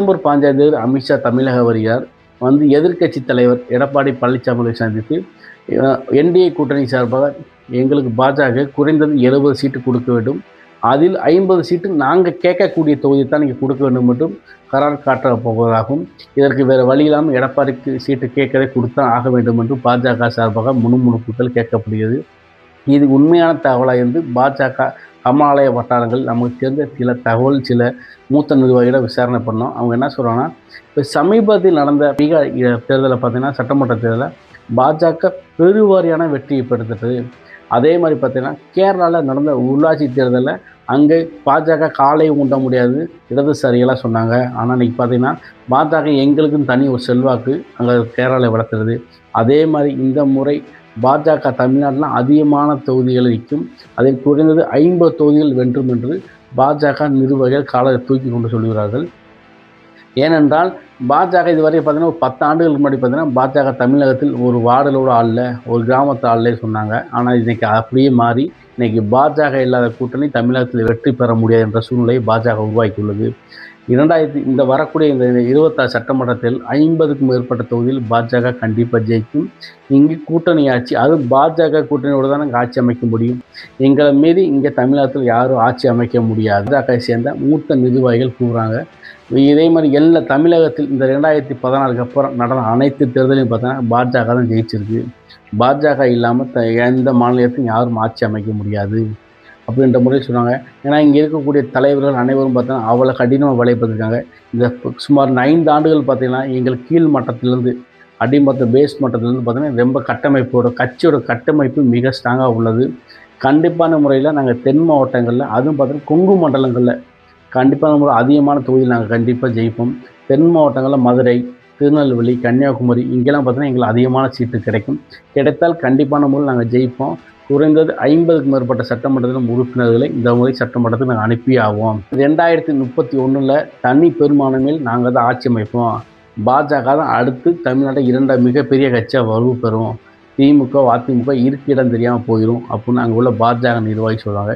December 5ஆம் தேதி அமித்ஷா தமிழகம் வருகிறார். வந்து எதிர்க்கட்சி தலைவர் எடப்பாடி பழனிசாமியை சந்தித்து என்டிஏ கூட்டணி சார்பாக எங்களுக்கு பாஜக குறைந்தது 70 சீட்டு கொடுக்க வேண்டும். அதில் 50 சீட்டு நாங்கள் கேட்கக்கூடிய தொகுதி தான் நீங்கள் கொடுக்க வேண்டும் என்றும் கரார் காட்டப் போவதாகவும், இதற்கு வேறு வழி இல்லாமல் எடப்பாடிக்கு சீட்டு கேட்கறதை கொடுத்தான் ஆக வேண்டும் என்று பாஜக சார்பாக முணுமுணுப்புகள் கேட்கப்படுகிறது. இது உண்மையான தகவலாக இருந்து பாஜக கமலாலய வட்டாரங்கள் நமக்கு தெரிந்த சில தகவல், சில மூத்த நிர்வாகிகளை விசாரணை பண்ணோம். அவங்க என்ன சொல்கிறாங்கன்னா, இப்போ சமீபத்தில் நடந்த பீகார் தேர்தலில் பார்த்தீங்கன்னா, சட்டமன்ற தேர்தலில் பாஜக பெருவாரியான வெற்றியை பெற்றது. அதே மாதிரி பார்த்தீங்கன்னா, கேரளாவில் நடந்த உள்ளாட்சி தேர்தலில் அங்கே பாஜக காலை ஊண்ட முடியாது, இடதுசாரிகளாக சொன்னாங்க. ஆனால் இன்றைக்கி பார்த்தீங்கன்னா, பாஜக எங்களுக்குன்னு தனி ஒரு செல்வாக்கு அங்கே கேரளாவில் வளர்த்துறது. அதே மாதிரி இந்த முறை பாஜக தமிழ்நாட்டில் அதிகமான தொகுதிகள் நிற்கும். அதில் குறைந்தது 50 தொகுதிகள் வென்றும் என்று பாஜக நிர்வாகிகள் காலத்தை தூக்கி கொண்டு சொல்கிறார்கள். ஏனென்றால் பாஜக இதுவரை பார்த்தீங்கன்னா, ஒரு 10 ஆண்டுகளுக்கு முன்னாடி பார்த்தீங்கன்னா, பாஜக தமிழகத்தில் ஒரு வார்டிலோட ஆள்ல, ஒரு கிராமத்து ஆள்லே சொன்னாங்க. ஆனால் இன்றைக்கி அப்படியே மாறி இன்றைக்கி பாஜக இல்லாத கூட்டணி தமிழகத்தில் வெற்றி பெற முடியாது என்ற சூழ்நிலையை பாஜக உருவாக்கியுள்ளது. இந்த வரக்கூடிய இந்த 26 சட்டமன்றத்தில் 50க்கும் மேற்பட்ட தொகுதியில் பாஜக கண்டிப்பாக ஜெயிக்கும். இங்கே கூட்டணி ஆட்சி, அது பாஜக கூட்டணியோடு தான் நாங்கள் ஆட்சி அமைக்க முடியும். எங்களை மீறி இங்கே தமிழகத்தில் யாரும் ஆட்சி அமைக்க முடியாது. பாஜகவை சேர்ந்த மூத்த நிர்வாகிகள் கூறுறாங்க. இதே மாதிரி தமிழகத்தில் இந்த 2014க்கு அப்புறம் நடந்த அனைத்து தேர்தலையும் பார்த்தீங்கன்னா பாஜக தான் ஜெயிச்சிருக்கு. பாஜக இல்லாமல் எந்த மாநிலத்தையும் யாரும் ஆட்சி அமைக்க முடியாது அப்படின்ற முறையில் சொன்னாங்க. ஏன்னா இங்கே இருக்கக்கூடிய தலைவர்கள் அனைவரும் பார்த்தீங்கன்னா அவ்வளோ கடினமாக வேலை பார்த்துருக்காங்க. இந்த சுமார் 5 ஆண்டுகள் பார்த்தீங்கன்னா எங்களுக்கு கீழ் மட்டத்திலேருந்து அடிமட்ட பேஸ் மட்டத்திலேருந்து பார்த்தீங்கன்னா ரொம்ப கட்சியோட கட்டமைப்பு மிக ஸ்ட்ராங்காக உள்ளது. கண்டிப்பான முறையில் நாங்கள் தென் மாவட்டங்களில், அதுவும் பார்த்தீங்கன்னா கொங்கு மண்டலங்களில் கண்டிப்பான முறை அதிகமான தொகுதியில் நாங்கள் கண்டிப்பாக ஜெயிப்போம். தென் மாவட்டங்களில் மதுரை, திருநெல்வேலி, கன்னியாகுமரி இங்கெல்லாம் பார்த்தீங்கன்னா எங்களுக்கு அதிகமான சீட்டு கிடைக்கும். கிடைத்தால் கண்டிப்பான முறையில் நாங்கள் ஜெயிப்போம். குறைந்தது 50க்கும் மேற்பட்ட சட்டமன்றத்திலும் உறுப்பினர்களை இந்த முறை சட்டமன்றத்துக்கு நாங்கள் அனுப்பி ஆவோம். 2031 தனி பெரும்பான்மையில் நாங்கள் தான் ஆட்சி அமைப்போம். பாஜக தான் அடுத்து தமிழ்நாட்டை 2 மிகப்பெரிய கட்சியாக வலுப்பெறும். திமுக, அதிமுக இருக்க இடம் தெரியாமல் போயிடும் அப்படின்னு அங்கே உள்ள பாஜக நிர்வாகி சொல்கிறாங்க.